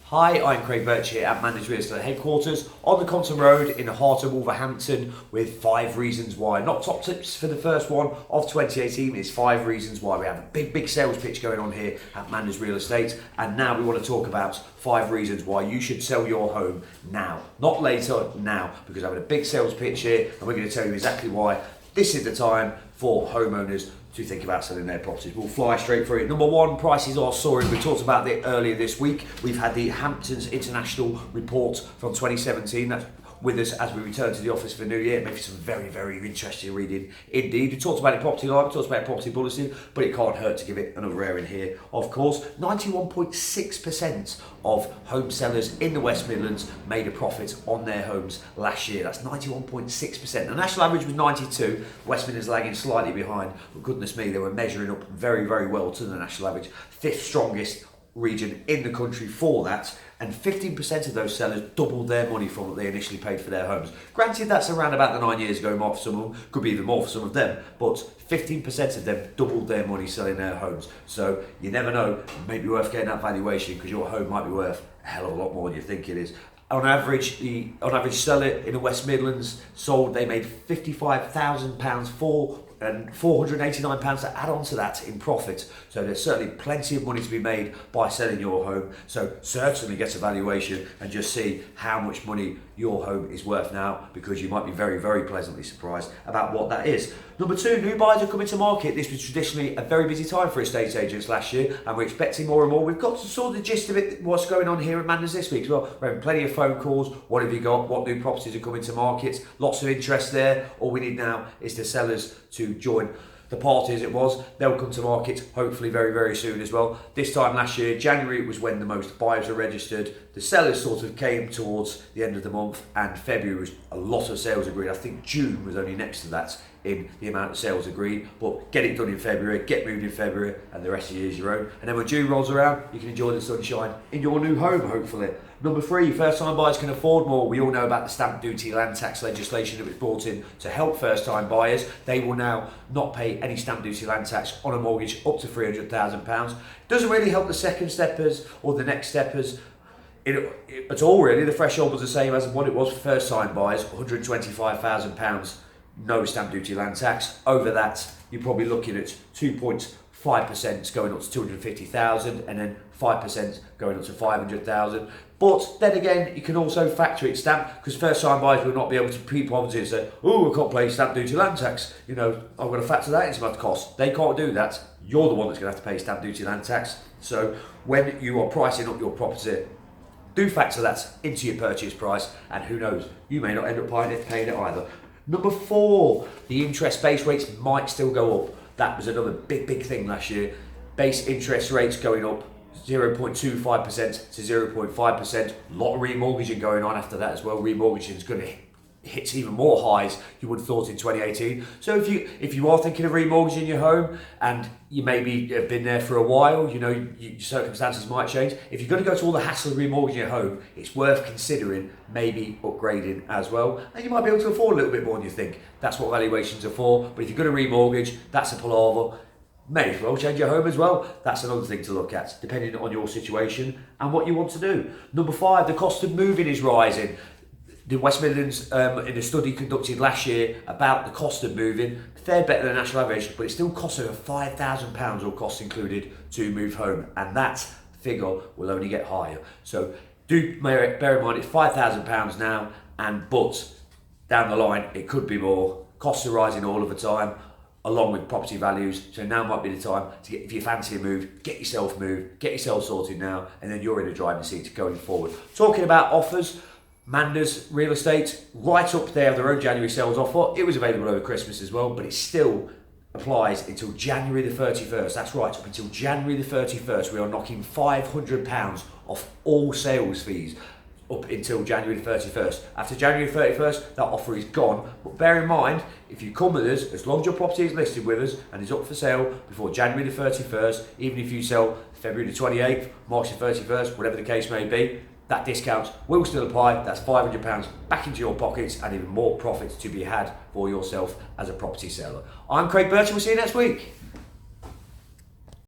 Hi, I'm Craig Birch here at Manders Real Estate headquarters on the Compton Road in the heart of Wolverhampton with 5 reasons why. Not top tips for the first one of 2018, it's 5 reasons why. We have a big sales pitch going on here at Manders Real Estate, and now we want to talk about 5 reasons why you should sell your home now. Not later, now, because I'm having a big sales pitch here and we're going to tell you exactly why this is the time for homeowners to think about selling their properties. We'll fly straight through it. Number one, prices are soaring. We talked about it earlier this week. We've had the Hamptons International Report from 2017. That's with us as we return to the office for New Year. Maybe some very interesting reading indeed. We talked about it property live, we talked about it property bulletin, but it can't hurt to give it another airing here. Of course, 91.6% of home sellers in the West Midlands made a profit on their homes last year. That's 91.6%. The national average was 92. West Midlands lagging slightly behind, but goodness me, they were measuring up very well to the national average. 5th strongest region in the country for that, and 15% of those sellers doubled their money from what they initially paid for their homes. Granted, that's around about the 9 years ago mark for some of them, could be even more for some of them, but 15% of them doubled their money selling their homes. So you never know, it may be worth getting that valuation because your home might be worth a hell of a lot more than you think it is. On average, the seller in the West Midlands they made £55,000 for and £489 to add on to that in profit. So there's certainly plenty of money to be made by selling your home. So certainly get a valuation and just see how much money your home is worth now, because you might be very pleasantly surprised about what that is. Number 2, new buyers are coming to market. This was traditionally a very busy time for estate agents last year, and we're expecting more and more. We've got to sort of the gist of it, what's going on here at Manders this week as well. We're having plenty of phone calls. What have you got? What new properties are coming to market? Lots of interest there. All we need now is the sellers to join the party, as it was. They'll come to market hopefully very soon as well. This time last year, January, was when the most buyers were registered. The sellers sort of came towards the end of the month, and February was a lot of sales agreed. I think June was only next to that in the amount of sales agreed, but get it done in February, get moved in February, and the rest of the year is your own. And then when June rolls around, you can enjoy the sunshine in your new home, hopefully. Number 3, first-time buyers can afford more. We all know about the stamp duty land tax legislation that was brought in to help first-time buyers. They will now not pay any stamp duty land tax on a mortgage up to £300,000. Doesn't really help the second steppers or the next steppers at all, really. The threshold was the same as what it was for first-time buyers, £125,000. No stamp duty land tax. Over that, you're probably looking at 2.5% going up to 250,000, and then 5% going up to 500,000. But then again, you can also factor it stamp, because first-time buyers will not be able to pre-poverty and say, oh, I can't pay stamp duty land tax. You know, I'm going to factor that into my cost. They can't do that. You're the one that's going to have to pay stamp duty land tax. So when you are pricing up your property, do factor that into your purchase price, and who knows, you may not end up paying it either. Number 4, the interest base rates might still go up. That was another big thing last year. Base interest rates going up 0.25% to 0.5%. A lot of remortgaging going on after that as well. Remortgaging is going to hit even more highs you would have thought in 2018. So if you are thinking of remortgaging your home, and you maybe have been there for a while, you know, your circumstances might change. If you're going to go to all the hassle of remortgaging your home, it's worth considering maybe upgrading as well. And you might be able to afford a little bit more than you think. That's what valuations are for. But if you're going to remortgage, that's a palaver. May as well change your home as well. That's another thing to look at, depending on your situation and what you want to do. Number 5, the cost of moving is rising. The West Midlands, in a study conducted last year about the cost of moving, fared better than the national average, but it still costs over £5,000, all costs included, to move home, and that figure will only get higher. So do bear in mind it's £5,000 now, but down the line it could be more. Costs are rising all of the time, along with property values. So now might be the time to get, if you fancy a move, get yourself moved, get yourself sorted now, and then you're in the driving seat going forward. Talking about offers, Manders Real Estate, right up there, their own January sales offer. It was available over Christmas as well, but it still applies until January the 31st. That's right, up until January the 31st. We are knocking £500 off all sales fees up until January the 31st. After January the 31st, that offer is gone. But bear in mind, if you come with us, as long as your property is listed with us and is up for sale before January the 31st, even if you sell February the 28th, March the 31st, whatever the case may be, that discount will still apply. That's £500 back into your pockets, and even more profits to be had for yourself as a property seller. I'm Craig Birch, and we'll see you next week.